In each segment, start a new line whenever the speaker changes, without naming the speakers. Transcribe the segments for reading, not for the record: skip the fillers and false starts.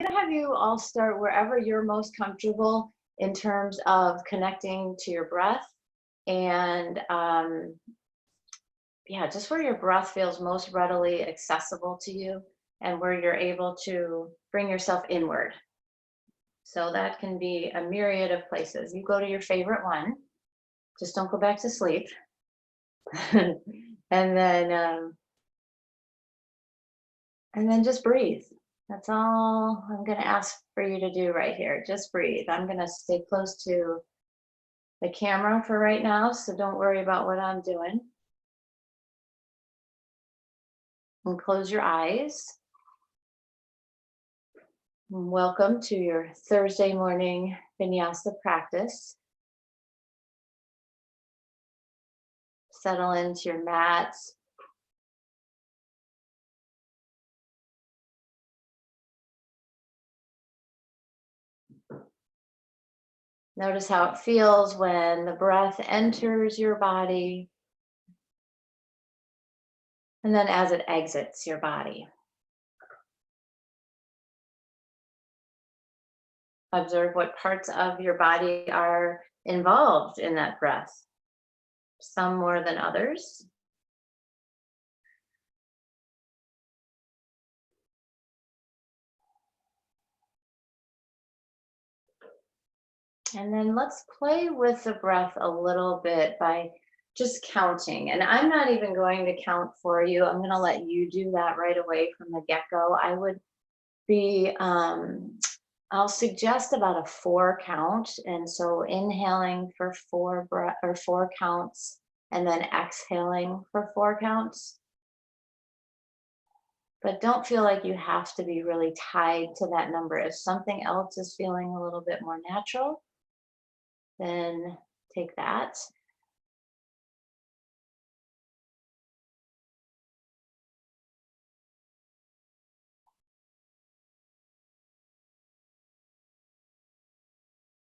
gonna have you all start wherever you're most comfortable in terms of connecting to your breath and yeah, just where your breath feels most readily accessible to you and where you're able to bring yourself inward. So that can be a myriad of places. You go to your favorite one, just don't go back to sleep. and then and then just breathe. That's all I'm going to ask for you to do right here. Just breathe. I'm going to stay close to the camera for right now, so don't worry about what I'm doing. And close your eyes. And welcome to your Thursday morning vinyasa practice. Settle into your mats. Notice how it feels when the breath enters your body and then as it exits your body. Observe what parts of your body are involved in that breath, some more than others. And then let's play with the breath a little bit by just counting. And I'm not even going to count for you. I'm going to let you do that right away from the get-go. I would be, I'll suggest about a 4 count. And so inhaling for 4 counts and then exhaling for 4 counts. But don't feel like you have to be really tied to that number. If something else is feeling a little bit more natural, then take that.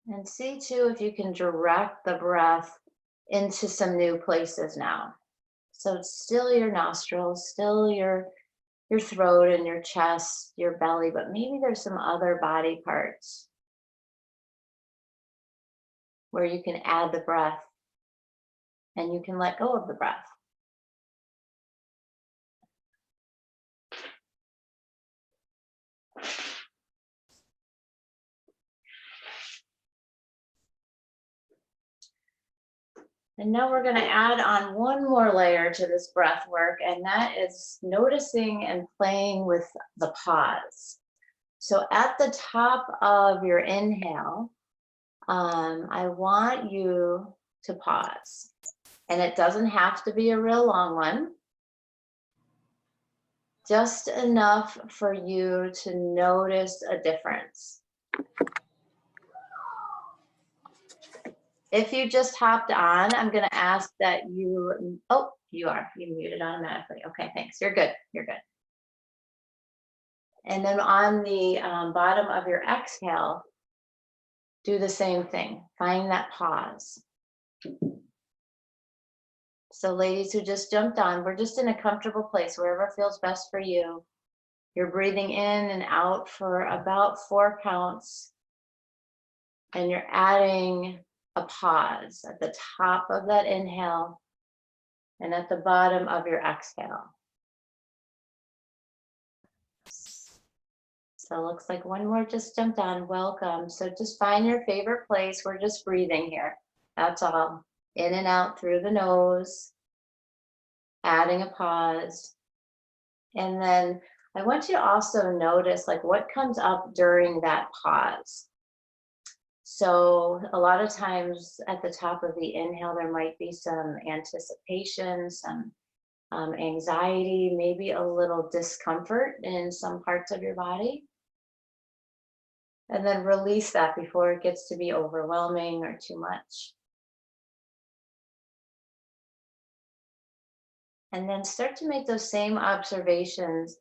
And see too if you can direct the breath into some new places now. So it's still your nostrils, still your throat and your chest, your belly, but maybe there's some other body parts where you can add the breath and you can let go of the breath. And now we're going to add on one more layer to this breath work, and that is noticing and playing with the pause. So at the top of your inhale, I want you to pause. And it doesn't have to be a real long one. Just enough for you to notice a difference. If you just hopped on, I'm going to ask that you, oh, you muted automatically. Okay, thanks. You're good. You're good. And then on the bottom of your exhale, do the same thing. Find that pause. So ladies who just jumped on, we're just in a comfortable place, wherever feels best for you. You're breathing in and out for about 4 counts. And you're adding a pause at the top of that inhale and at the bottom of your exhale. So it looks like one more just jumped on. Welcome. So just find your favorite place. We're just breathing here. That's all. In and out through the nose, adding a pause. And then I want you to also notice like what comes up during that pause. So a lot of times at the top of the inhale, there might be some anticipation, some anxiety, maybe a little discomfort in some parts of your body. And then release that before it gets to be overwhelming or too much. And then start to make those same observations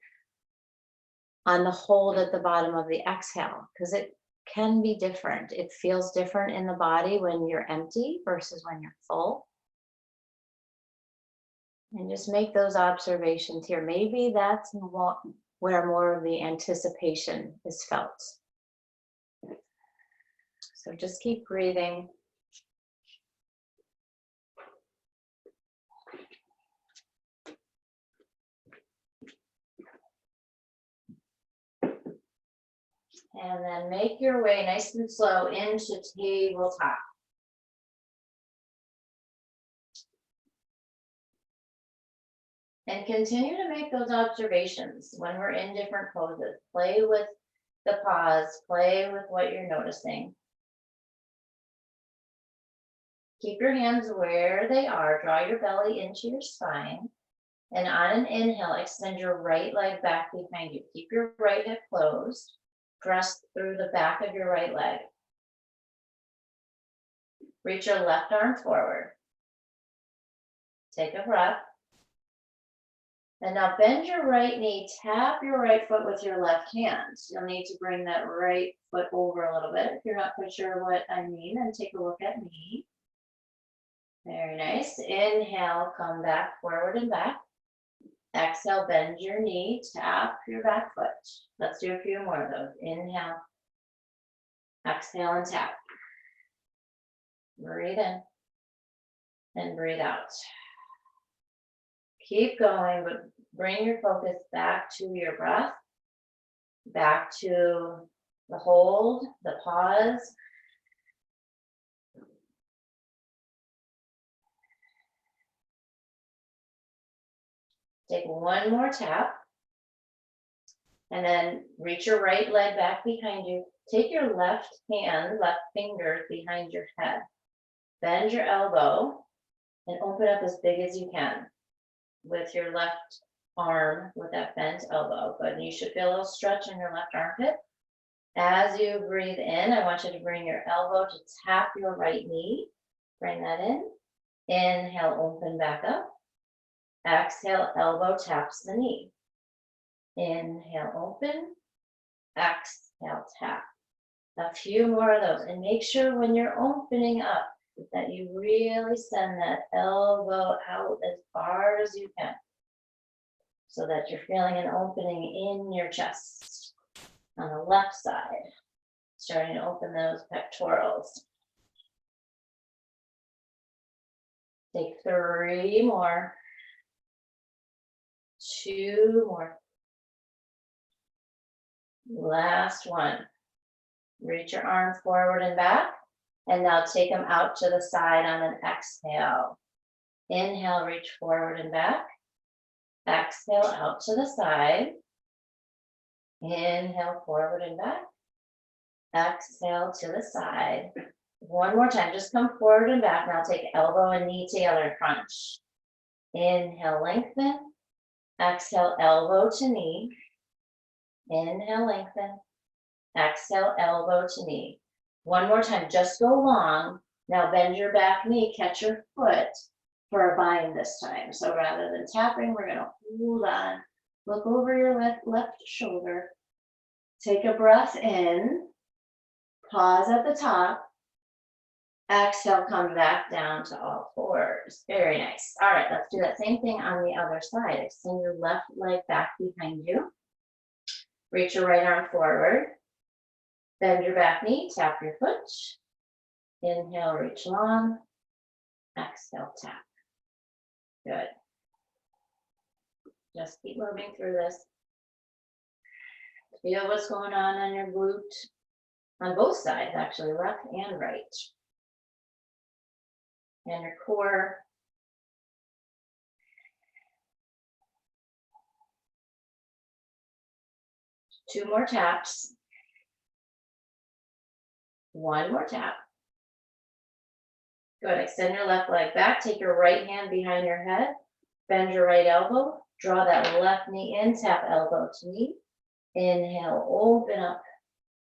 on the hold at the bottom of the exhale, because it can be different. It feels different in the body when you're empty versus when you're full. And just make those observations here. Maybe that's where more of the anticipation is felt. So just keep breathing. And then make your way nice and slow into tabletop. And continue to make those observations when we're in different poses. Play with the pause, play with what you're noticing. Keep your hands where they are, draw your belly into your spine. And on an inhale, extend your right leg back behind you. Keep your right hip closed. Press through the back of your right leg. Reach your left arm forward. Take a breath. And now bend your right knee, tap your right foot with your left hand. You'll need to bring that right foot over a little bit. If you're not quite sure what I mean, then take a look at me. Very nice. Inhale, come back, forward and back. Exhale, bend your knee, tap your back foot. Let's do a few more of those. Inhale, exhale and tap. Breathe in and breathe out. Keep going, but bring your focus back to your breath, back to the hold, the pause. Take one more tap, and then reach your right leg back behind you. Take your left hand, left finger behind your head. Bend your elbow and open up as big as you can with your left arm with that bent elbow. Good. And you should feel a little stretch in your left armpit. As you breathe in, I want you to bring your elbow to tap your right knee. Bring that in. Inhale, open back up. Exhale, elbow taps the knee. Inhale, open. Exhale, tap. A few more of those. And make sure when you're opening up that you really send that elbow out as far as you can, so that you're feeling an opening in your chest on the left side, starting to open those pectorals. Take 3 more, 2 more. Last one. Reach your arm forward and back, and now take them out to the side on an exhale. Inhale, reach forward and back. Exhale, out to the side. Inhale, forward and back. Exhale to the side. One more time, just come forward and back. Now take elbow and knee together, crunch. Inhale, lengthen. Exhale, elbow to knee. Inhale, lengthen. Exhale, elbow to knee. One more time, just go long. Now bend your back knee, catch your foot for a bind this time. So rather than tapping, we're gonna hold on. Look over your left shoulder. Take a breath in. Pause at the top. Exhale, come back down to all fours. Very nice. All right, let's do that same thing on the other side. Extend your left leg back behind you. Reach your right arm forward. Bend your back knee, tap your foot. Inhale, reach long. Exhale, tap. Good. Just keep moving through this. Feel what's going on your glute. On both sides, actually, left and right. And your core. Two more taps. One more tap. Good. Extend your left leg back. Take your right hand behind your head. Bend your right elbow. Draw that left knee in. Tap elbow to knee. Inhale, open up.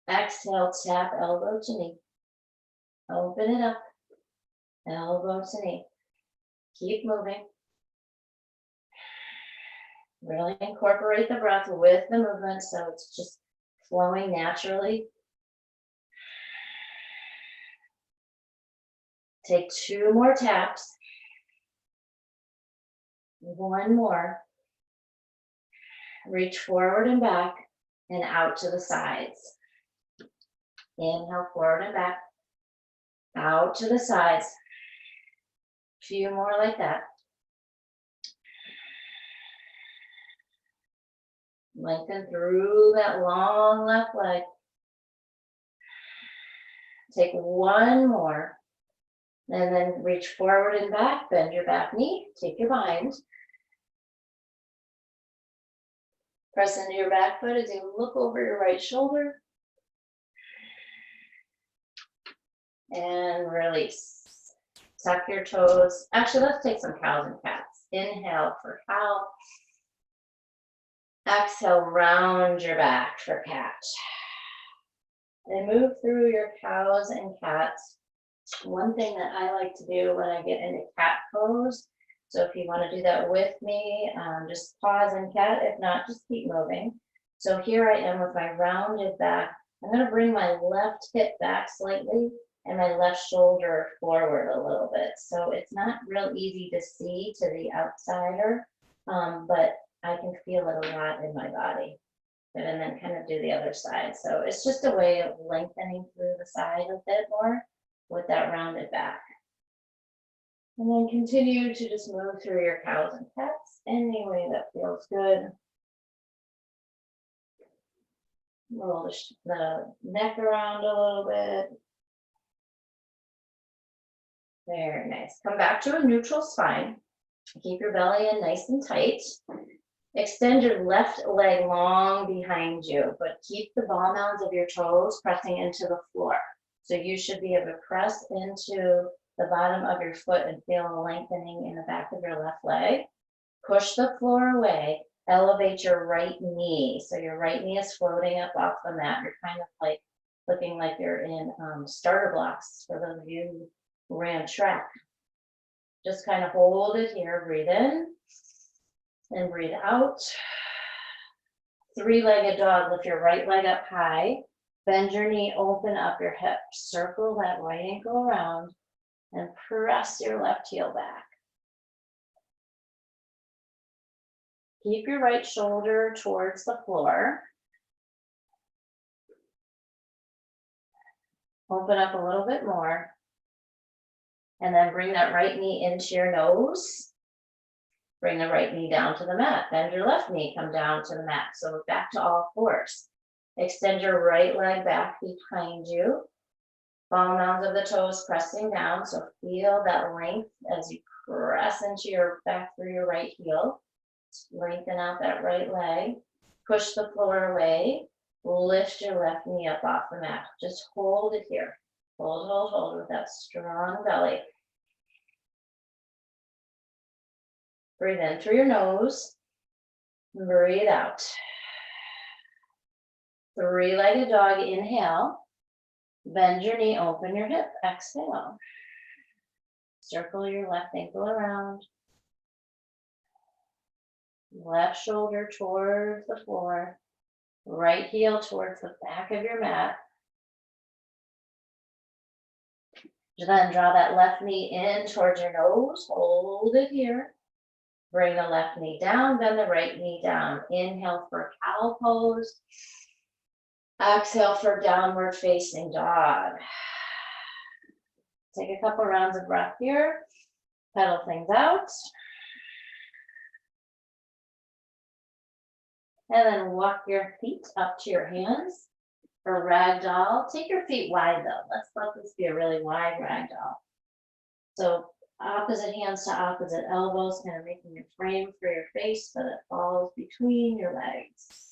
Exhale, tap elbow to knee. Open it up. Elbow to knee. Keep moving. Really incorporate the breath with the movement so it's just flowing naturally. Take 2 more taps. One more. reach forward and back and out to the sides. Inhale, forward and back, out to the sides. A few more like that. Lengthen through that long left leg. Take one more. And then reach forward and back, bend your back knee, take your bind. Press into your back foot as you look over your right shoulder. And release. Tuck your toes. Actually, let's take some cows and cats. Inhale for cow. Exhale, round your back for cat. And move through your cows and cats. One thing that I like to do when I get into cat pose, so if you want to do that with me, just pause in cat. If not, just keep moving. So here I am with my rounded back. I'm going to bring my left hip back slightly and my left shoulder forward a little bit. So it's not real easy to see to the outsider, but I can feel it a lot in my body. And then kind of do the other side. So it's just a way of lengthening through the side a bit more with that rounded back. And then continue to just move through your cows and cats any way that feels good. Roll the neck around a little bit. Very nice. Come back to a neutral spine. Keep your belly in nice and tight. Extend your left leg long behind you, but keep the ball mounds of your toes pressing into the floor. So you should be able to press into the bottom of your foot and feel a lengthening in the back of your left leg. Push the floor away. Elevate your right knee. So your right knee is floating up off the mat. You're kind of like looking like you're in starter blocks for those of you who ran track. Just kind of hold it here. Breathe in. And breathe out. Three-legged dog. Lift your right leg up high. Bend your knee, open up your hip. Circle that right ankle around and press your left heel back. Keep your right shoulder towards the floor. Open up a little bit more. And then bring that right knee into your nose. Bring the right knee down to the mat. Bend your left knee, come down to the mat. So we're back to all fours. Extend your right leg back behind you. Ball mounds of the toes pressing down. So feel that length as you press into your back through your right heel. Lengthen out that right leg. Push the floor away. Lift your left knee up off the mat. Just hold it here. Hold, hold, hold with that strong belly. Breathe in through your nose. Breathe out. Three-legged dog, inhale. Bend your knee, open your hip, exhale. Circle your left ankle around. Left shoulder towards the floor. Right heel towards the back of your mat. Then draw that left knee in towards your nose. Hold it here. Bring the left knee down, bend the right knee down. Inhale for cow pose. Exhale for downward facing dog. Take a couple rounds of breath here. Pedal things out. And then walk your feet up to your hands for ragdoll. Take your feet wide though. Let's let this be a really wide ragdoll. So opposite hands to opposite elbows, kind of making a frame for your face so that it falls between your legs.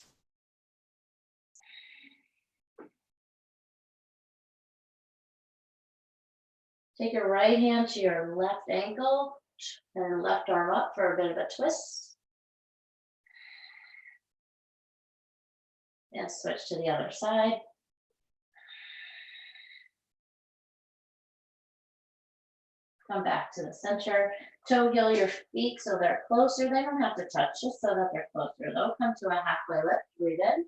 Take your right hand to your left ankle and left arm up for a bit of a twist. And switch to the other side. Come back to the center. Toe heel your feet so they're closer. They don't have to touch, just so that they're closer. They'll come to a halfway lift. Breathe in.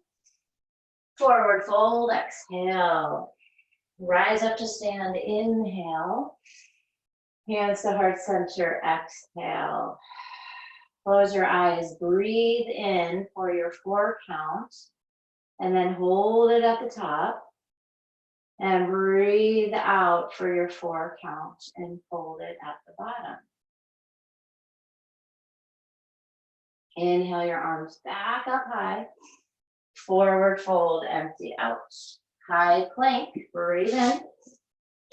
Forward fold. Exhale. Rise up to stand. Inhale. Hands to heart center. Exhale. Close your eyes, breathe in for your 4 count, and then hold it at the top. And breathe out for your 4 count and fold it at the bottom. Inhale your arms back up high. Forward fold, empty out. High plank, breathe in.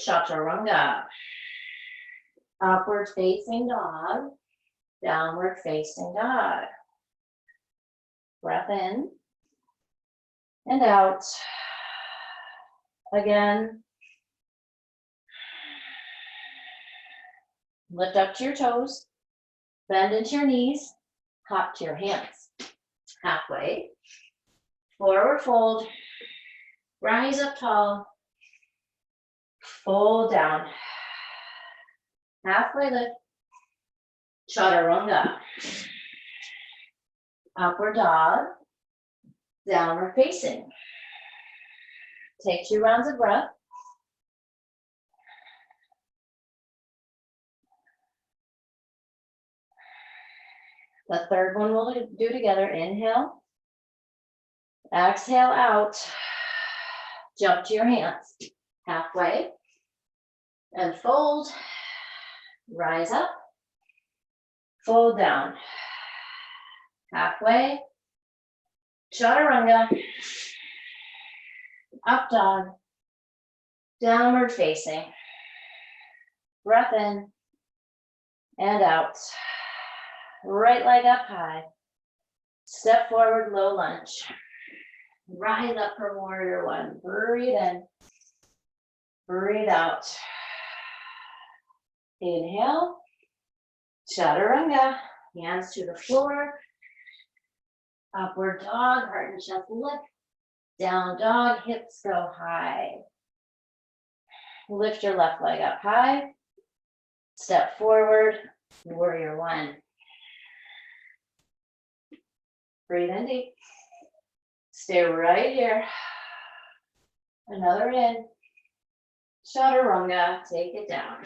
Chaturanga. Upward facing dog. Downward facing dog. Breath in and out. Again. Lift up to your toes. Bend into your knees. Hop to your hands. Halfway. Forward fold. Rise up tall. Fold down. Halfway lift. Chaturanga. Upward dog. Downward facing. Take 2 rounds of breath. The third one we'll do together. Inhale. Exhale out. Jump to your hands. Halfway. And fold. Rise up. Fold down. Halfway. Chaturanga. Up dog. Downward facing. Breath in and out. Right leg up high. Step forward, low lunge. Rise up for warrior 1. Breathe in. Breathe out. Inhale. Chaturanga. Hands to the floor. Upward dog. Heart and chest lift. Down dog. Hips go high. Lift your left leg up high. Step forward. Warrior 1. Breathe in deep. Stay right here. Another in. Chaturanga. Take it down.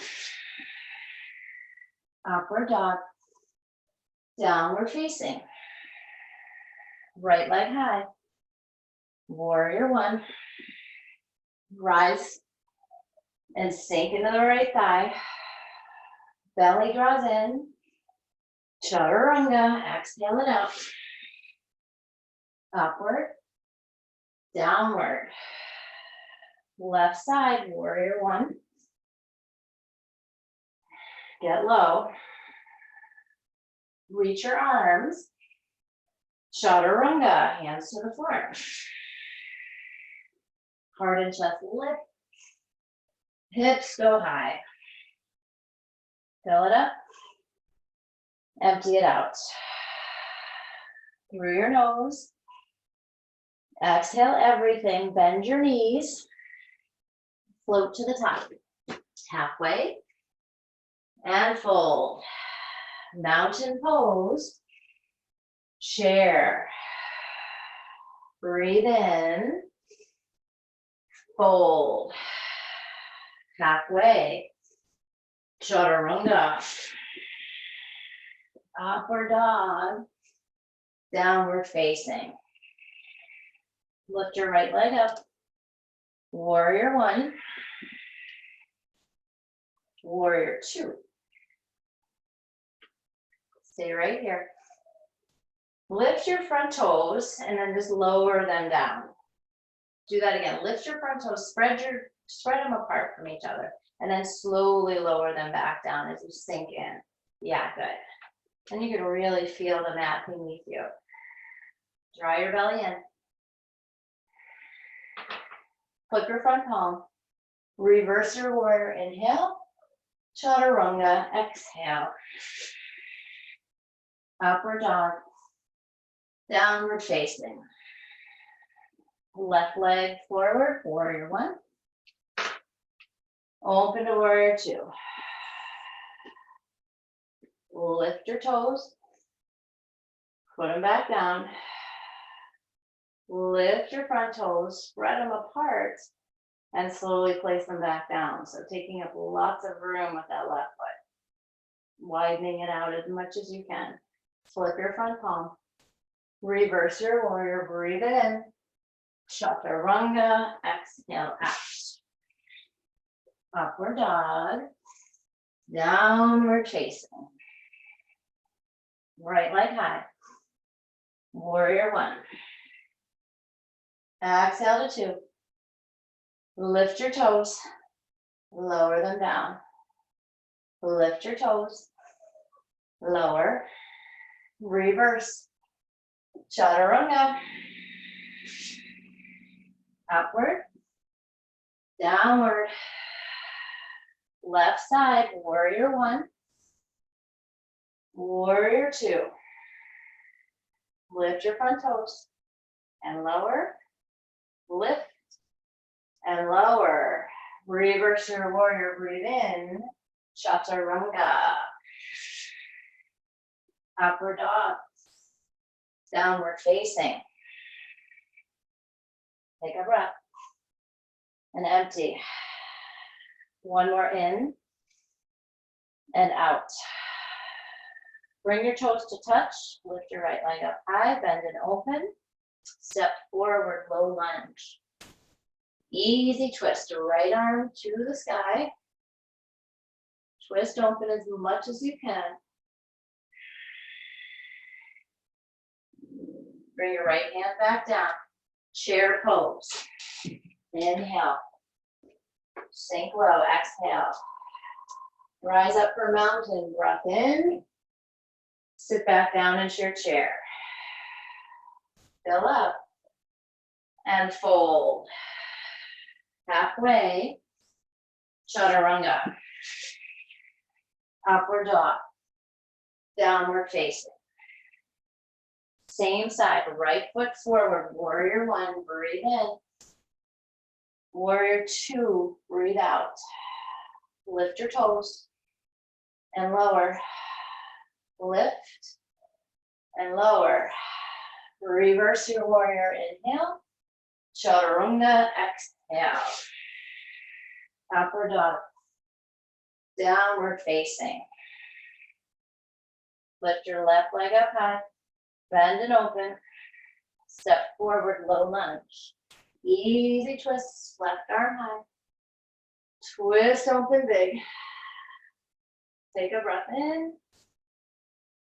Upward dog. Downward facing. Right leg high. Warrior 1. Rise and sink into the right thigh. Belly draws in. Chaturanga. Exhale it out. Upward. Downward. Left side. Warrior 1. Get low. Reach your arms. Chaturanga. Hands to the floor. Heart and chest lift. Hips go high. Fill it up. Empty it out. Through your nose. Exhale everything. Bend your knees. Float to the top. Halfway. And fold. Mountain pose. Chair. Breathe in. Fold. Halfway. Chaturanga. Upward dog. Downward facing. Lift your right leg up. Warrior 1. Warrior 2. Stay right here. Lift your front toes and then just lower them down. Do that again. Lift your front toes, spread them apart from each other, and then slowly lower them back down as you sink in. Yeah, good. And you can really feel the mat beneath you. Draw your belly in. Flip your front palm. Reverse your warrior. Inhale. Chaturanga. Exhale. Upward dog. Downward facing. Left leg forward. Warrior 1. Open to warrior 2. Lift your toes. Put them back down. Lift your front toes, spread them apart, and slowly place them back down. So taking up lots of room with that left foot. Widening it out as much as you can. Flip your front palm. Reverse your warrior, breathe it in. Chaturanga, exhale out. Upward dog. Downward facing. Right leg high. Warrior one. Exhale to two. Lift your toes. Lower them down. Lift your toes. Lower. Reverse. Chaturanga. Upward. Downward. Left side, warrior one. Warrior two. Lift your front toes and lower. Lift and lower. Reverse your warrior, breathe in. Chaturanga. Upward dog. Downward facing. Take a breath. And empty. One more in and out. Bring your toes to touch. Lift your right leg up high, bend and open. Step forward, low lunge. Easy twist, right arm to the sky. Twist open as much as you can. Bring your right hand back down. Chair pose. Inhale. Sink low, exhale. Rise up for mountain, breath in. Sit back down into your chair. Fill up. And fold. Halfway. Chaturanga. Upward dog. Downward facing. Same side, right foot forward, warrior one, breathe in. Warrior two, breathe out. Lift your toes and lower. Lift and lower. Reverse your warrior, inhale. Chaturanga, exhale. Upward dog. Downward facing. Lift your left leg up high. Bend and open. Step forward, low lunge. Easy twist, left arm high. Twist open big. Take a breath in.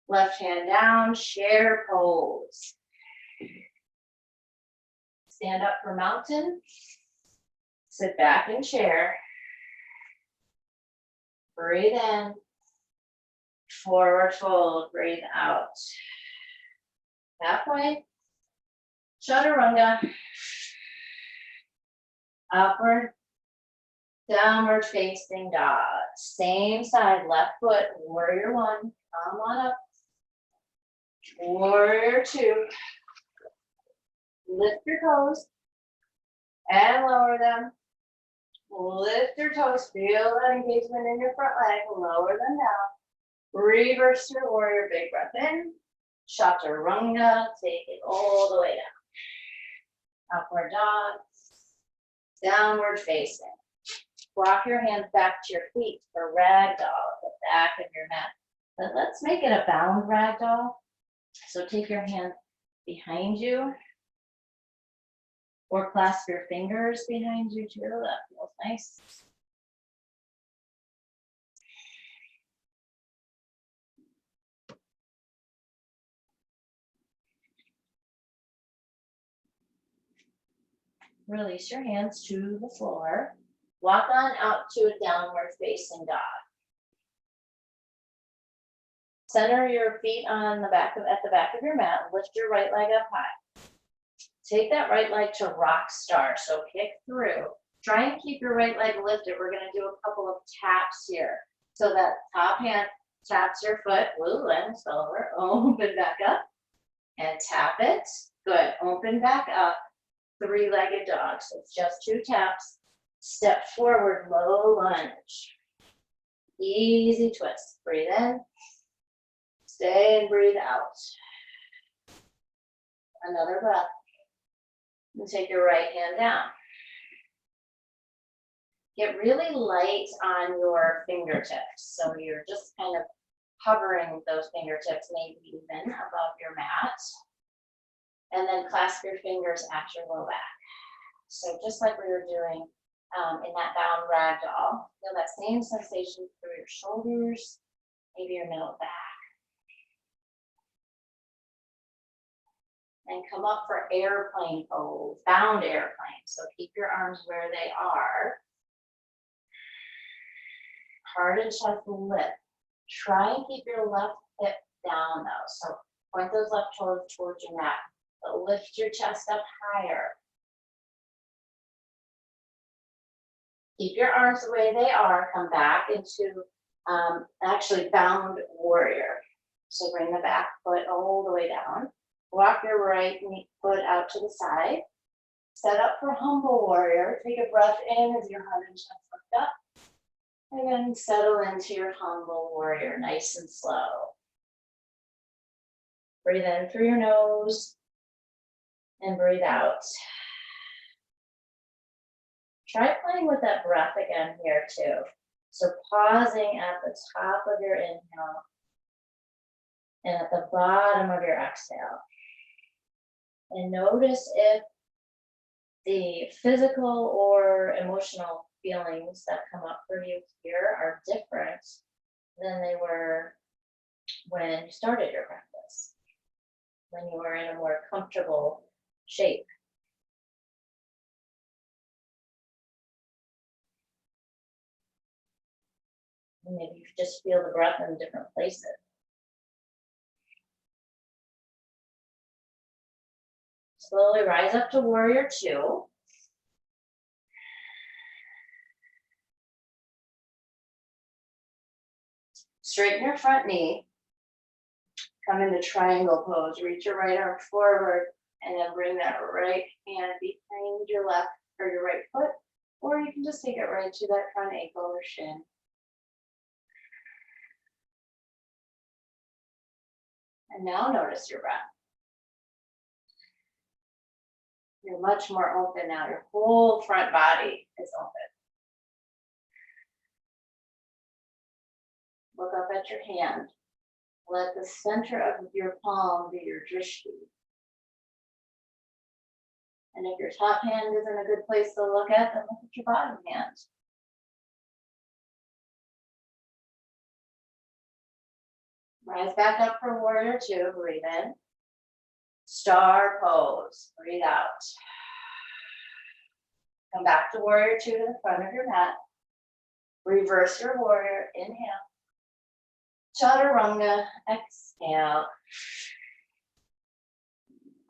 Left hand down, chair pose. Stand up for mountain. Sit back in chair. Breathe in. Forward fold, breathe out. Halfway. Chaturanga. Upward. Downward facing dog. Same side, left foot, warrior one. Come on up. Warrior two. Lift your toes and lower them. Lift your toes, feel that engagement in your front leg, lower them down. Reverse your warrior, big breath in. Chaturanga, take it all the way down. Upward dog, downward facing. Walk your hands back to your feet for ragdoll at the back of your mat. But let's make it a bound ragdoll. So take your hand behind you or clasp your fingers behind you too. That feels nice. Release your hands to the floor. Walk on out to a downward facing dog. Center your feet on the back at the back of your mat. Lift your right leg up high. Take that right leg to rock star. So kick through. Try and keep your right leg lifted. We're going to do a couple of taps here. So that top hand taps your foot. Woo, and over. Open back up. And tap it. Good. Open back up. Three-legged dog. So it's just two taps. Step forward, low lunge. Easy twist. Breathe in. Stay and breathe out. Another breath. And take your right hand down. Get really light on your fingertips. So you're just kind of hovering those fingertips, maybe even above your mat. And then clasp your fingers at your low back. So just like we were doing in that bound ragdoll, feel that same sensation through your shoulders, maybe your middle back. And come up for airplane pose, bound airplane. So keep your arms where they are. Heart and chest lift. Try and keep your left hip down though. So point those left toes towards your mat, but lift your chest up higher. Keep your arms the way they are. Come back into actually bound warrior. So bring the back foot all the way down. Walk your right foot out to the side. Set up for humble warrior. Take a breath in as your heart and chest lift up. And then settle into your humble warrior, nice and slow. Breathe in through your nose and breathe out. Try playing with that breath again here too. So pausing at the top of your inhale and at the bottom of your exhale. And notice if the physical or emotional feelings that come up for you here are different than they were when you started your practice, when you were in a more comfortable shape. Maybe you just feel the breath in different places. Slowly rise up to warrior two. Straighten your front knee. Come into triangle pose. Reach your right arm forward and then bring that right hand behind your left or your right foot, or you can just take it right to that front ankle or shin. And now notice your breath. You're much more open now. Your whole front body is open. Look up at your hand. Let the center of your palm be your drishti. And if your top hand isn't a good place to look at, then look at your bottom hand. Rise back up for warrior two. Breathe in. Star pose. Breathe out. Come back to warrior two to the front of your mat. Reverse your warrior. Inhale. Chaturanga. Exhale.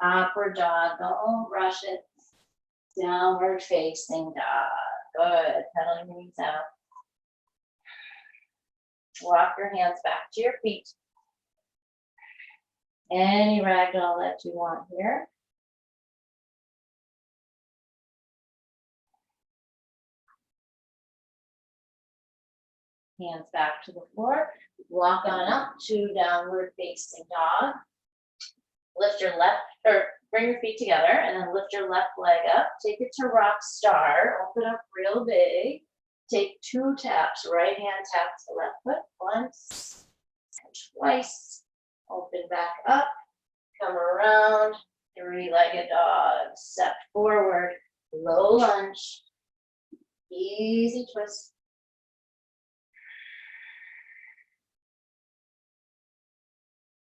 Upward dog. Don't rush it. Downward facing dog. Good. Pedaling your knees out. Walk your hands back to your feet. Any ragdoll that you want here. Hands back to the floor. Walk on up to downward facing dog. Lift your left, or bring your feet together and then lift your left leg up. Take it to rock star. Open up real big. Take two taps. Right hand taps the left foot once and twice. Open back up. Come around. Three-legged dog. Step forward. Low lunge. Easy twist.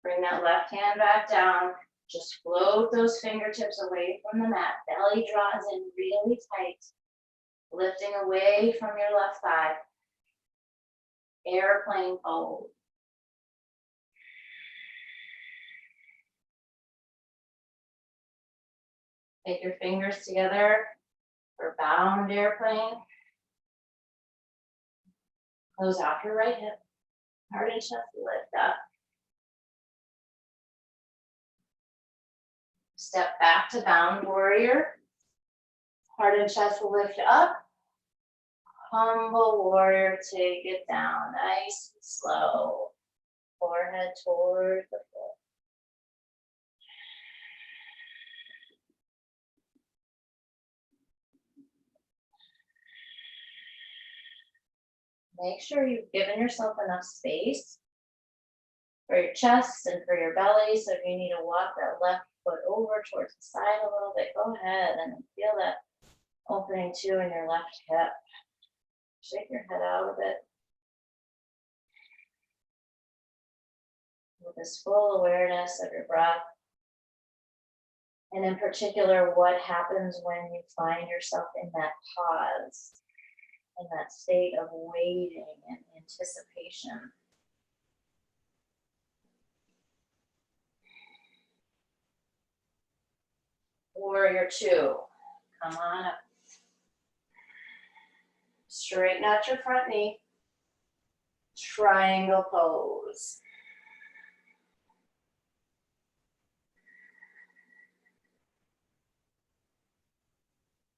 Bring that left hand back down. Just float those fingertips away from the mat. Belly draws in really tight. Lifting away from your left thigh. Airplane pose. Take your fingers together for bound airplane. Close out your right hip. Heart and chest lift up. Step back to bound warrior. Heart and chest lift up. Humble warrior, take it down. Nice and slow. Forehead toward the floor. Make sure you've given yourself enough space for your chest and for your belly. So if you need to walk that left foot over towards the side a little bit, go ahead and feel that opening too in your left hip. Shake your head out a bit. With this full awareness of your breath. And in particular, what happens when you find yourself in that pause, in that state of waiting and anticipation. Warrior two, come on up. Straighten out your front knee. Triangle pose.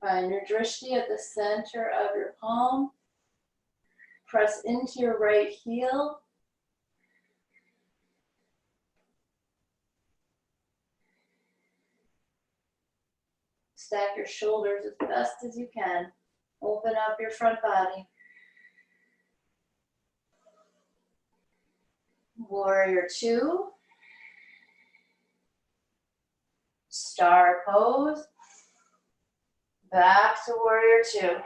Find your drishti at the center of your palm. Press into your right heel. Stack your shoulders as best as you can. Open up your front body. Warrior two. Star pose. Back to warrior two.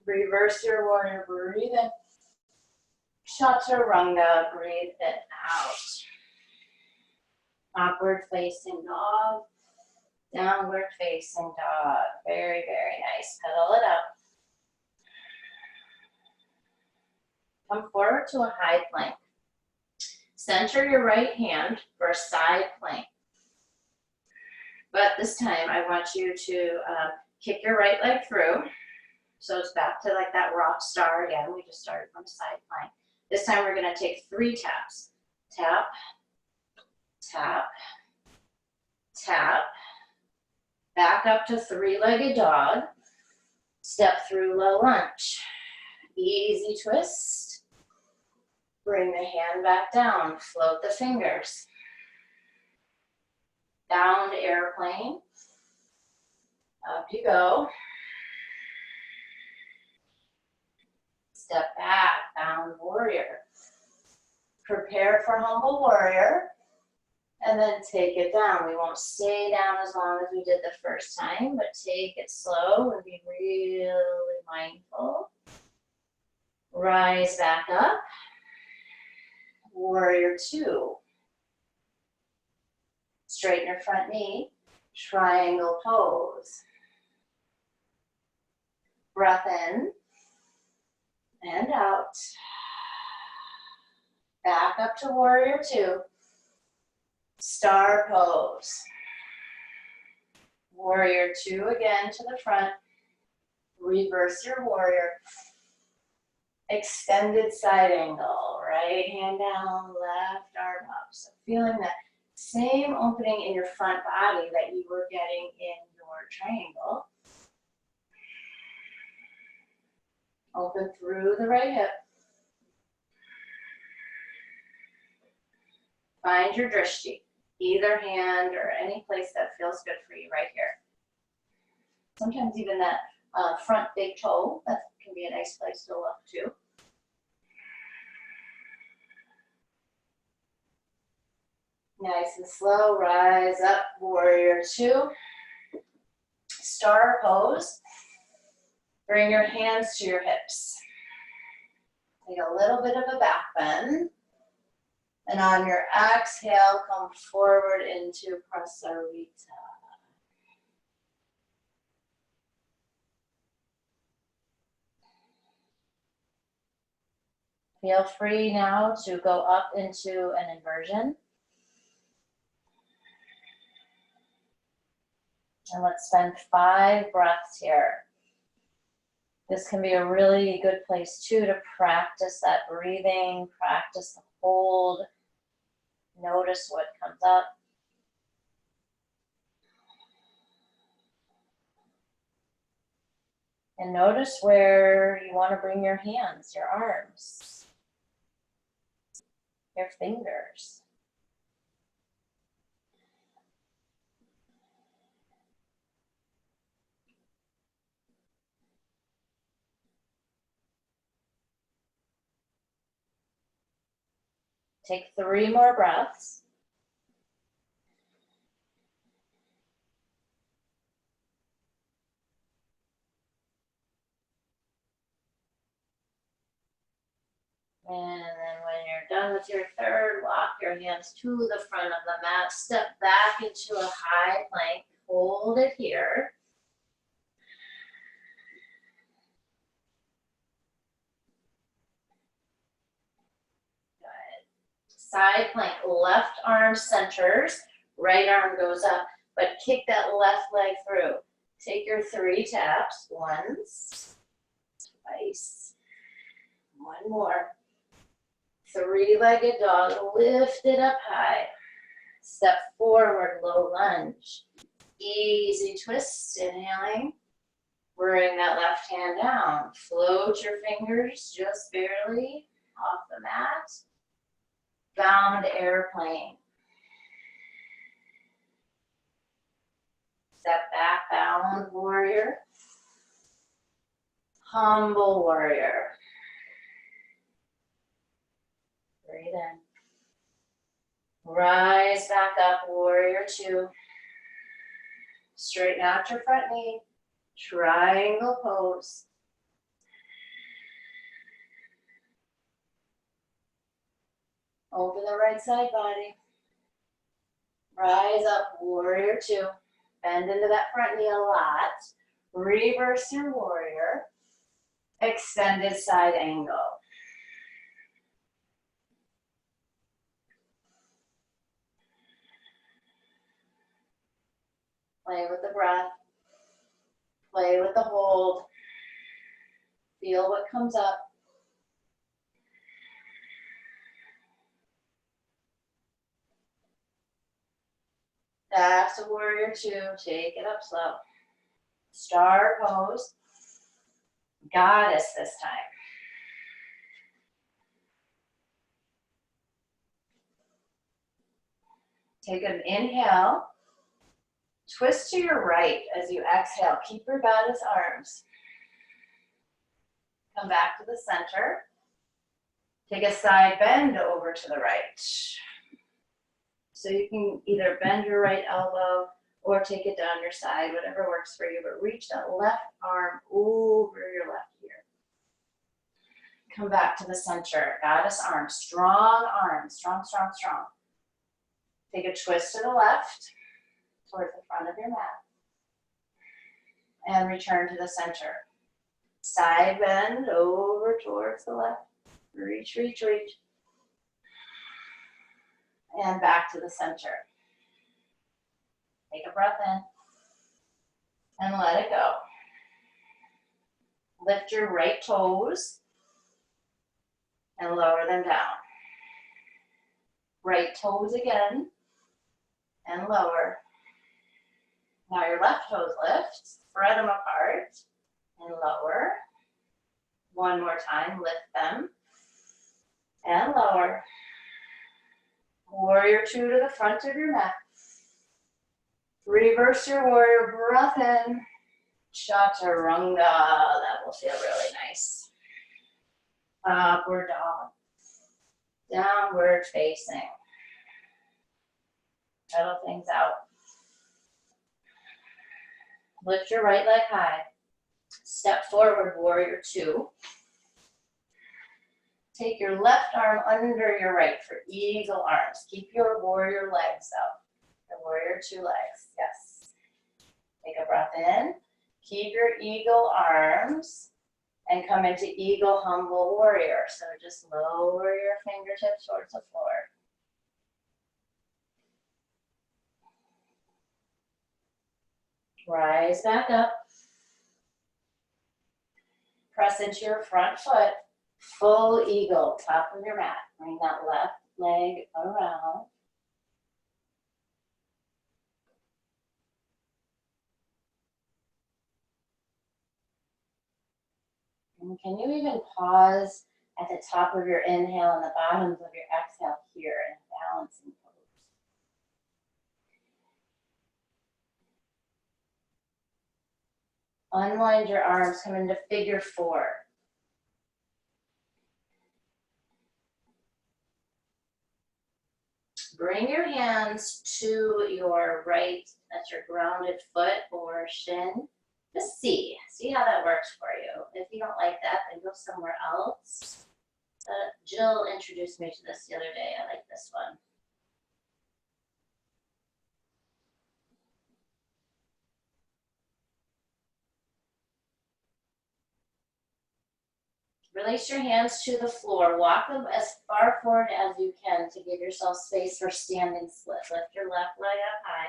Reverse your warrior, breathe in. Chaturanga, breathe it out. Upward facing dog. Downward facing dog. Very, very nice. Pedal it up. Come forward to a high plank. Center your right hand for a side plank. But this time I want you to kick your right leg through. So it's back to like that rock star again. We just started from a side plank. This time we're going to take 3 taps. Tap, tap, tap. Back up to 3-legged dog. Step through low lunge. Easy twist. Bring the hand back down. Float the fingers. Down to airplane. Up you go. Step back, down warrior. Prepare for humble warrior. And then take it down. We won't stay down as long as we did the first time, but take it slow and be really mindful. Rise back up. Warrior two. Straighten your front knee. Triangle pose. Breath in and out. Back up to warrior two. Star pose. Warrior two again to the front. Reverse your warrior. Extended side angle. Right hand down, left arm up. So feeling that same opening in your front body that you were getting in your triangle. Open through the right hip. Find your drishti, either hand or any place that feels good for you right here. Sometimes even that front big toe, that can be a nice place to look too. Nice and slow, rise up, warrior two. Star pose. Bring your hands to your hips. Take a little bit of a back bend. And on your exhale, come forward into Prasarita. Feel free now to go up into an inversion. And let's spend 5 breaths here. This can be a really good place too to practice that breathing, practice the hold, notice what comes up. And notice where you want to bring your hands, your arms, your fingers. Take 3 more breaths. And then when you're done with your third, walk your hands to the front of the mat. Step back into a high plank. Hold it here. Good. Side plank. Left arm centers. Right arm goes up. But kick that left leg through. Take your 3 taps. Once. Twice. One more. 3-legged dog, lift it up high. Step forward, low lunge. Easy twist, inhaling. Bring that left hand down. Float your fingers just barely off the mat. Bound airplane. Step back, bound warrior. Humble warrior. Breathe in. Rise back up, warrior 2. Straighten out your front knee. Triangle pose. Open the right side body. Rise up, warrior 2. Bend into that front knee a lot. Reverse your warrior. Extended side angle. Play with the breath. Play with the hold. Feel what comes up. Back to warrior 2. Take it up slow. Star pose. Goddess this time. Take an inhale. Twist to your right as you exhale. Keep your goddess arms. Come back to the center. Take a side bend over to the right. So you can either bend your right elbow or take it down your side, whatever works for you, but reach that left arm over your left ear. Come back to the center. Goddess arms, strong, strong, strong. Take a twist to the left, towards the front of your mat. And return to the center. Side bend over towards the left. Reach, reach, reach. And back to the center. Take a breath in. And let it go. Lift your right toes. And lower them down. Right toes again. And lower. Now your left toes lift. Spread them apart. And lower. One more time, lift them. And lower. Warrior 2 to the front of your mat. Reverse your warrior, breath in. Chaturanga, that will feel really nice. Upward dog. Downward facing. Pedal things out. Lift your right leg high. Step forward, warrior 2. Take your left arm under your right for eagle arms. Keep your warrior legs out. The warrior 2 legs, yes. Take a breath in. Keep your eagle arms and come into eagle humble warrior. So just lower your fingertips towards the floor. Rise back up. Press into your front foot. Full eagle, top of your mat. Bring that left leg around. And can you even pause at the top of your inhale and the bottoms of your exhale here in balancing pose? Unwind your arms, come into figure 4. Bring your hands to your right, that's your grounded foot or shin. Just see how that works for you. If you don't like that, then go somewhere else. Jill introduced me to this the other day. I like this one. Release your hands to the floor. Walk them as far forward as you can to give yourself space for standing split. Lift your left leg up high.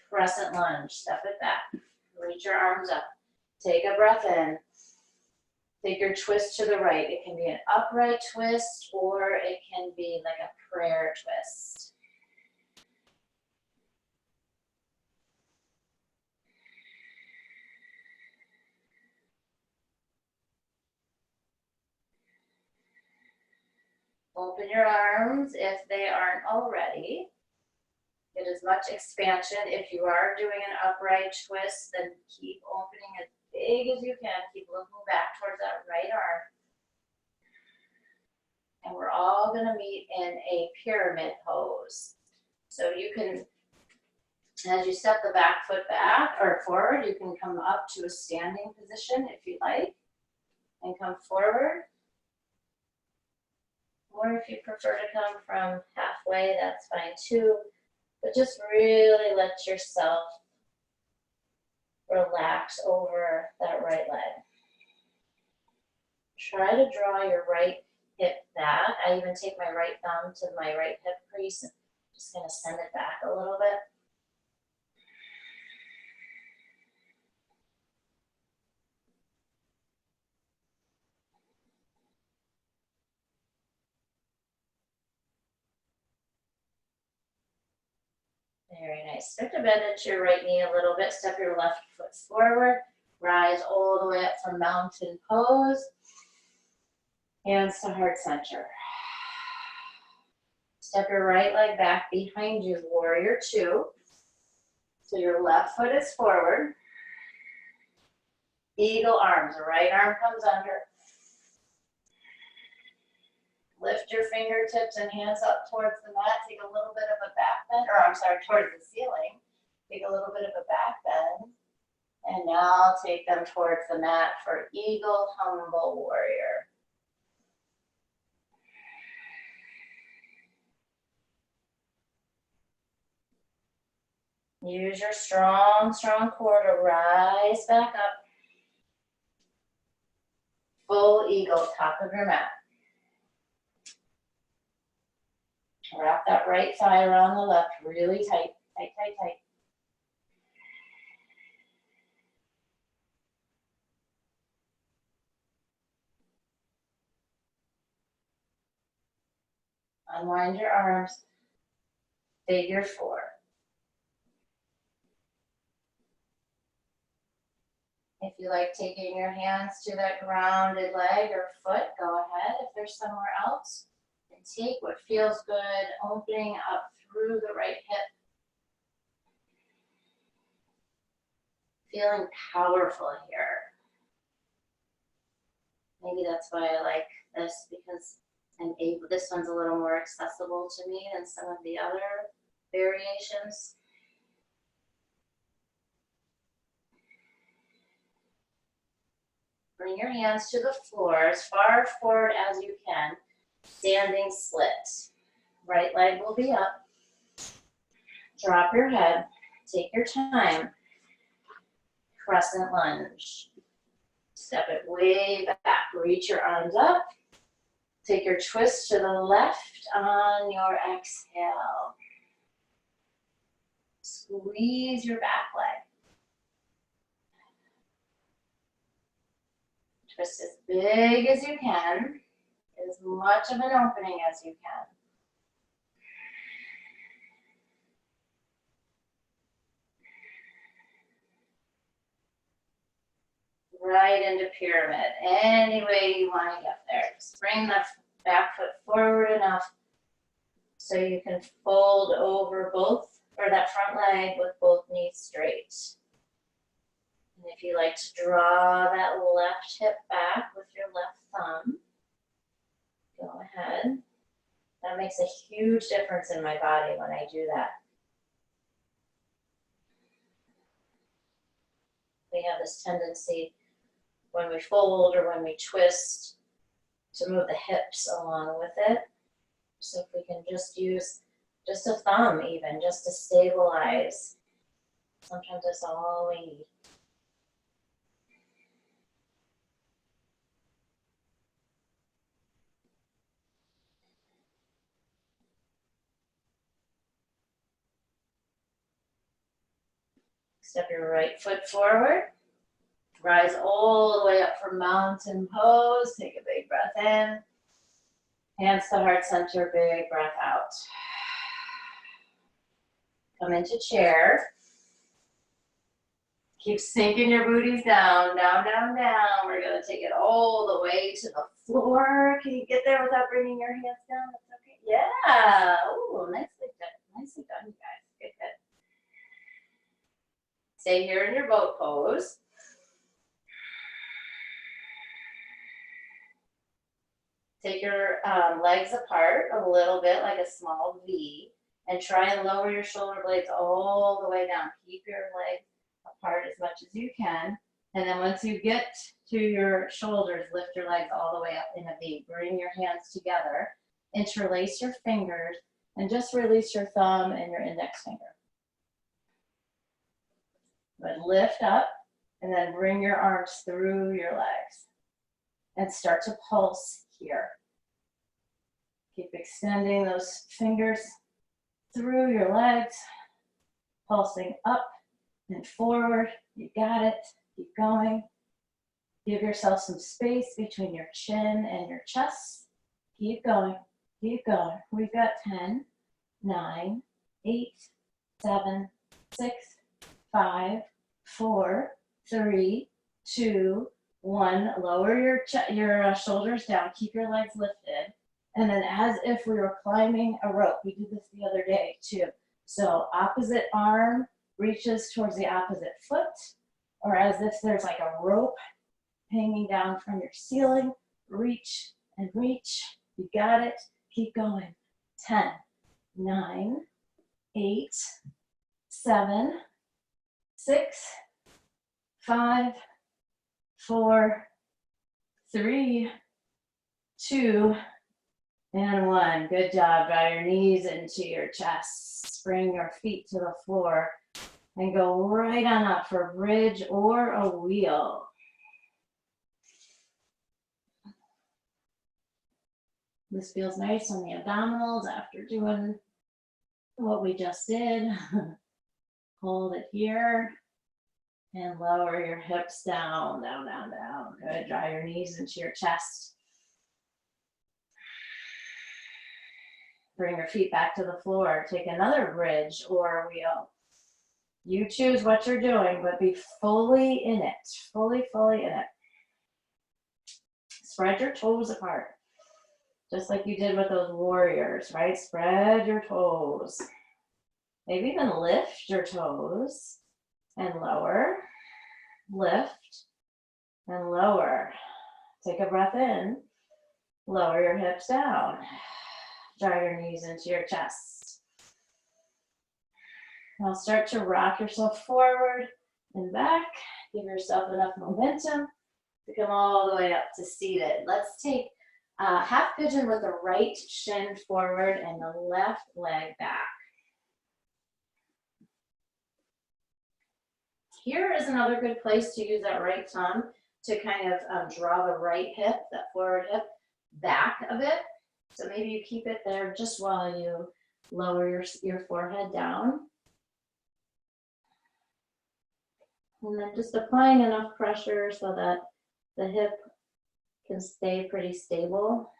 Crescent lunge. Step it back. Reach your arms up. Take a breath in. Take your twist to the right. It can be an upright twist or it can be like a prayer twist. Open your arms if they aren't already. Get as much expansion. If you are doing an upright twist, then keep opening as big as you can. Keep looking back towards that right arm. And we're all going to meet in a pyramid pose. So you can, as you step the back foot back or forward, you can come up to a standing position if you like and come forward. Or if you prefer to come from halfway, that's fine too. But just really let yourself relax over that right leg. Try to draw your right hip back. I even take my right thumb to my right hip crease. Just going to send it back a little bit. Very nice. Start to bend into your right knee a little bit. Step your left foot forward. Rise all the way up from mountain pose. Hands to heart center. Step your right leg back behind you, warrior two. So your left foot is forward. Eagle arms, the right arm comes under. Lift your fingertips and hands up towards the mat. Take a little bit of a back bend, or I'm sorry, towards the ceiling. Take a little bit of a back bend. And now take them towards the mat for eagle, humble warrior. Use your strong core to rise back up. Full eagle, top of your mat. Wrap that right thigh around the left really tight, tight, tight, tight. Unwind your arms. Figure four. If you like taking your hands to that grounded leg or foot, go ahead. If there's somewhere else, and take what feels good, opening up through the right hip. Feeling powerful here. Maybe that's why I like this, because this one's a little more accessible to me than some of the other variations. Bring your hands to the floor as far forward as you can. Standing split. Right leg will be up. Drop your head. Take your time. Crescent lunge. Step it way back. Reach your arms up. Take your twist to the left on your exhale. Squeeze your back leg. Twist as big as you can, as much of an opening as you can. Right into pyramid, any way you want to get there. Just bring the back foot forward enough so you can fold over both, or that front leg with both knees straight. And if you like to draw that left hip back with your left thumb, Go ahead. That makes a huge difference in my body when I do that. We have this tendency when we fold or when we twist to move the hips along with it. So if we can just use just a thumb even, just to stabilize, sometimes that's all we need. Step your right foot forward. Rise all the way up from mountain pose. Take a big breath in. Hands to heart center, big breath out. Come into chair. Keep sinking your booties down, down, down, down. We're gonna take it all the way to the floor. Can you get there without bringing your hands down? That's okay. Yeah. Oh, nicely done. Nicely done, you guys. Good, good. Stay here in your boat pose. Take your legs apart a little bit, like a small V, and try and lower your shoulder blades all the way down. Keep your legs apart as much as you can. And then once you get to your shoulders, lift your legs all the way up in a V. Bring your hands together, interlace your fingers, and just release your thumb and your index finger. But lift up, and then bring your arms through your legs. And start to pulse here. Keep extending those fingers through your legs, pulsing up and forward. You got it. Keep going. Give yourself some space between your chin and your chest. Keep going. Keep going. We've got 10, 9, 8, 7, 6, 5, 4, 3, 2, 1. Lower your shoulders down. Keep your legs lifted. And then as if we were climbing a rope. We did this the other day too. So opposite arm reaches towards the opposite foot, or as if there's like a rope hanging down from your ceiling. Reach and reach. You got it. Keep going. 10, 9, 8, 7, 6, 5, 4, 3, 2, and 1. Good job. Draw your knees into your chest. Bring your feet to the floor and go right on up for a bridge or a wheel. This feels nice on the abdominals after doing what we just did. Hold it here and lower your hips down, down, down, down. Good. Draw your knees into your chest. Bring your feet back to the floor. Take another bridge or wheel. You choose what you're doing, but be fully in it. Fully in it. Spread your toes apart. Just like you did with those warriors, right? Spread your toes. Maybe even lift your toes and lower. Lift and lower. Take a breath in. Lower your hips down. Draw your knees into your chest. Now start to rock yourself forward and back. Give yourself enough momentum to come all the way up to seated. Let's take half pigeon with the right shin forward and the left leg back. Here is another good place to use that right thumb to kind of draw the right hip, that forward hip, back a bit. So maybe you keep it there just while you lower your forehead down. And then just applying enough pressure so that the hip can stay pretty stable.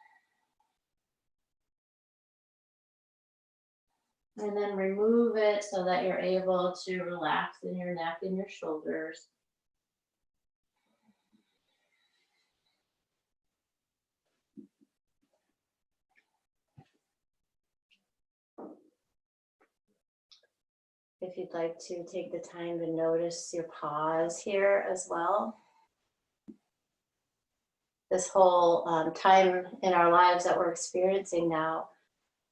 And then remove it so that you're able to relax in your neck and your shoulders. If you'd like to take the time to notice your pause here as well. this whole time in our lives that we're experiencing now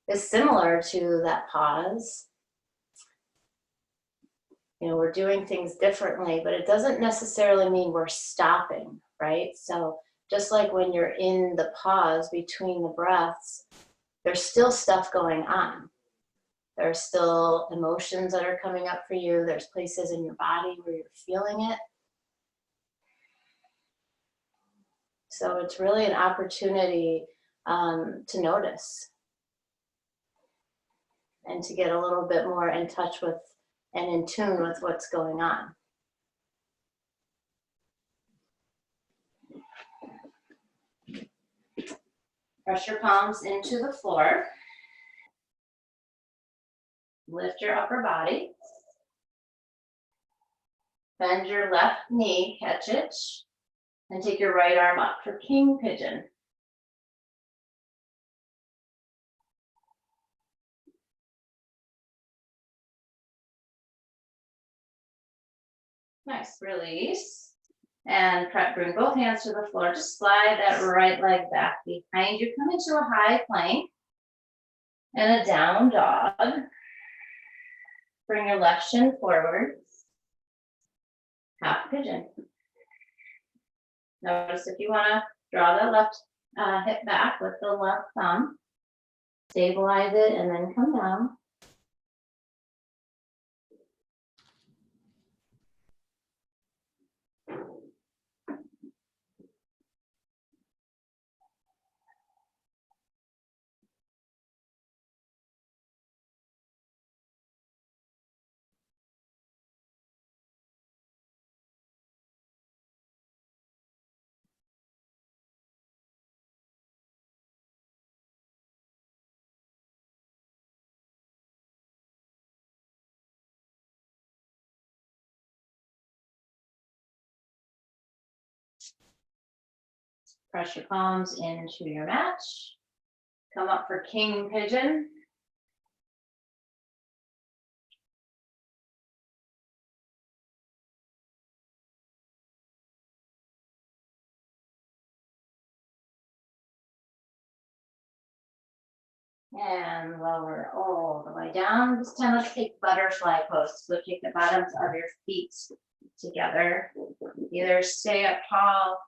is similar to that pause. You know, we're doing things differently, but it doesn't necessarily mean we're stopping, right? So just like when you're in the pause between the breaths, there's still stuff going on. There's still emotions that are coming up for you. There's places in your body where you're feeling it. So it's really an opportunity to notice and to get a little bit more in touch with and in tune with what's going on. Press your palms into the floor. Lift your upper body. Bend your left knee, catch it, and take your right arm up for king pigeon. Nice, release. And bring both hands to the floor. Just slide that right leg back behind you. Come into a high plank and a down dog. Bring your left shin forward. Half pigeon. Notice if you want to draw the left hip back with the left thumb. Stabilize it and then come down. Press your palms into your mat. Come up for king pigeon. And lower all the way down. This time let's take butterfly pose. So take the bottoms of your feet together. Either stay up tall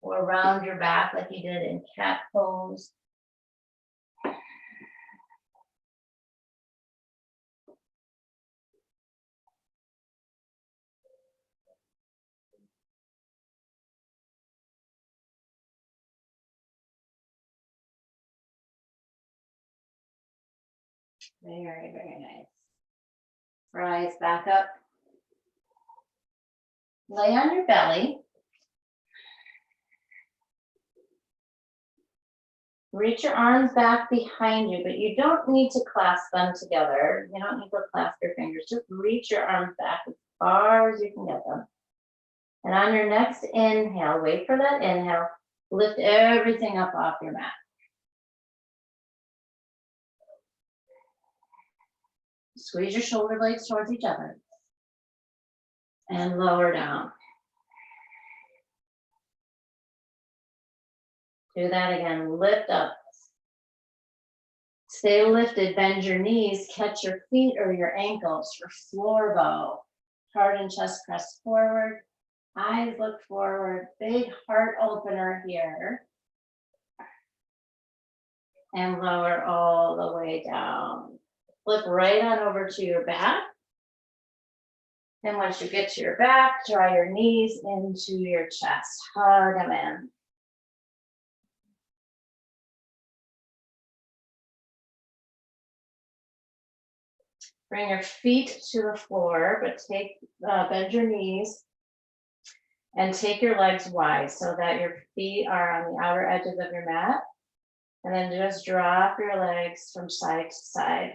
or round your back like you did in cat pose. Very, very nice. Rise back up. Lay on your belly. Reach your arms back behind you, but you don't need to clasp them together. You don't need to clasp your fingers. Just reach your arms back as far as you can get them. And on your next inhale, wait for that inhale. Lift everything up off your mat. Squeeze your shoulder blades towards each other. And lower down. Do that again. Lift up. Stay lifted. Bend your knees. Catch your feet or your ankles for floor bow. Heart and chest press forward. Eyes look forward. Big heart opener here. And lower all the way down. Flip right on over to your back. And once you get to your back, draw your knees into your chest. Hug them in. Bring your feet to the floor, but bend your knees and take your legs wide so that your feet are on the outer edges of your mat. And then just drop your legs from side to side.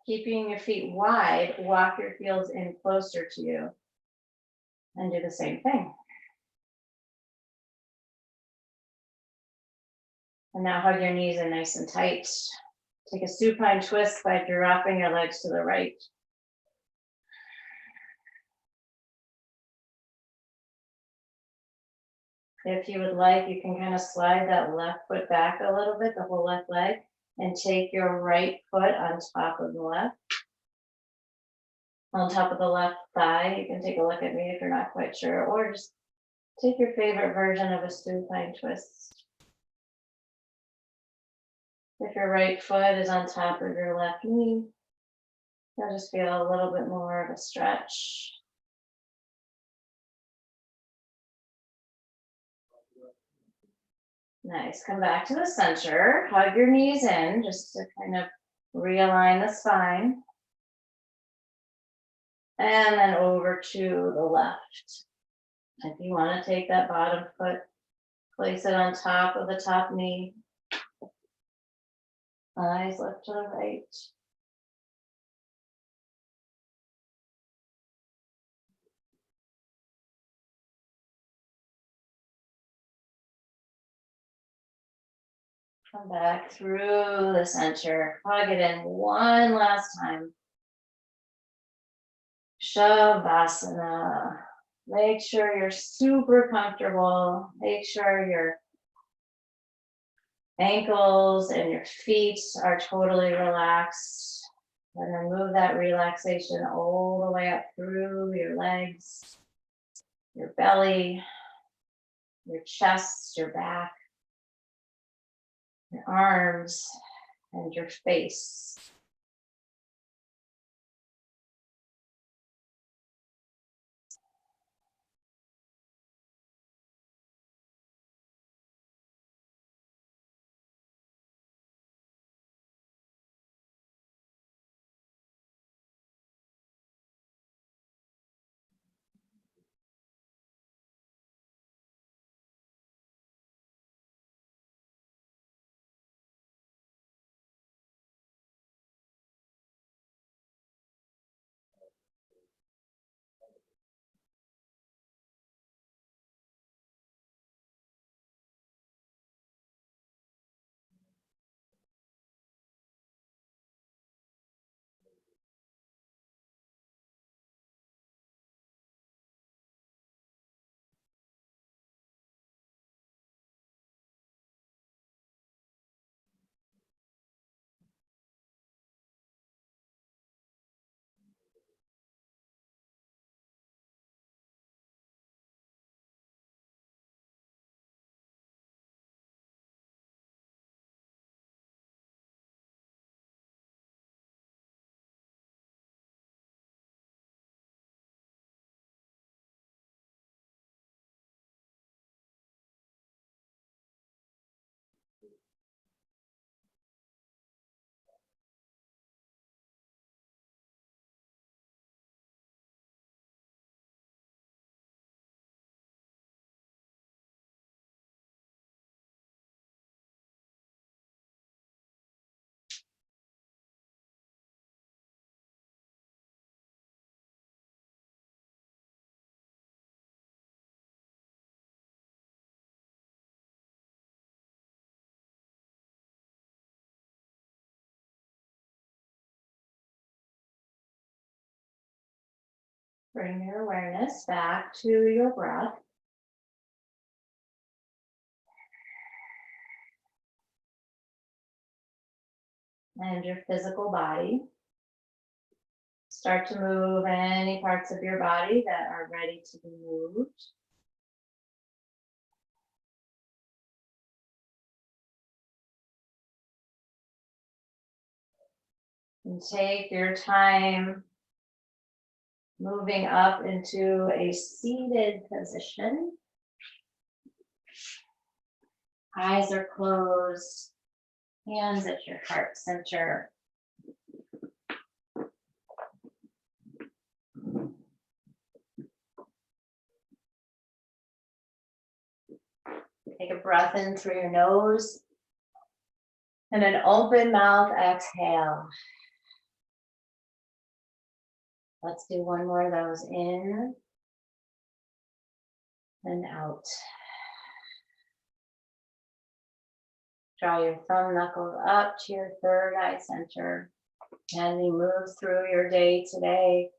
Keeping your feet wide, walk your heels in closer to you and do the same thing. And now hug your knees in nice and tight. Take a supine twist by dropping your legs to the right. If you would like, you can kind of slide that left foot back a little bit, the whole left leg, and take your right foot on top of the left. On top of the left thigh. You can take a look at me if you're not quite sure, or just take your favorite version of a supine twist. If your right foot is on top of your left knee, you'll just feel a little bit more of a stretch. Nice. Come back to the center. Hug your knees in just to kind of realign the spine. And then over to the left. If you want to take that bottom foot, place it on top of the top knee. Eyes left to the right. Come back through the center. Hug it in one last time. Shavasana. Make sure you're super comfortable. Make sure your ankles and your feet are totally relaxed. And then move that relaxation all the way up through your legs, your belly, your chest, your back, your arms, and your face. Bring your awareness back to your breath. And your physical body. Start to move any parts of your body that are ready to be moved. And take your time moving up into a seated position. Eyes are closed, hands at your heart center. Take a breath in through your nose and an open mouth exhale. Let's do one more of those, in and out. Draw your thumb knuckles up to your third eye center. And we move through your day today.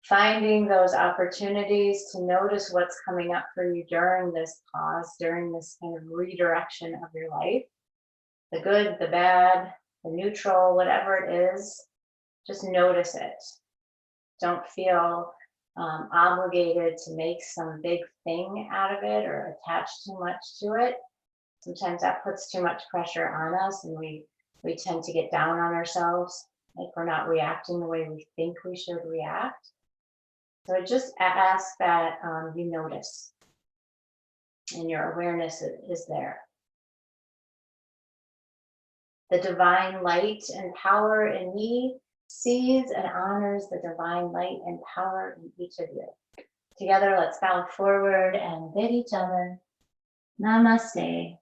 finding those opportunities to notice what's coming up for you during this pause, during this kind of redirection of your life. The good, the bad, the neutral, whatever it is, just notice it. Don't feel obligated to make some big thing out of it or attach too much to it. Sometimes that puts too much pressure on us, and we tend to get down on ourselves if we're not reacting the way we think we should react. So I just ask that you notice and your awareness is there. The divine light and power in me sees and honors the divine light and power in each of you. Together, let's bow forward and bid each other namaste.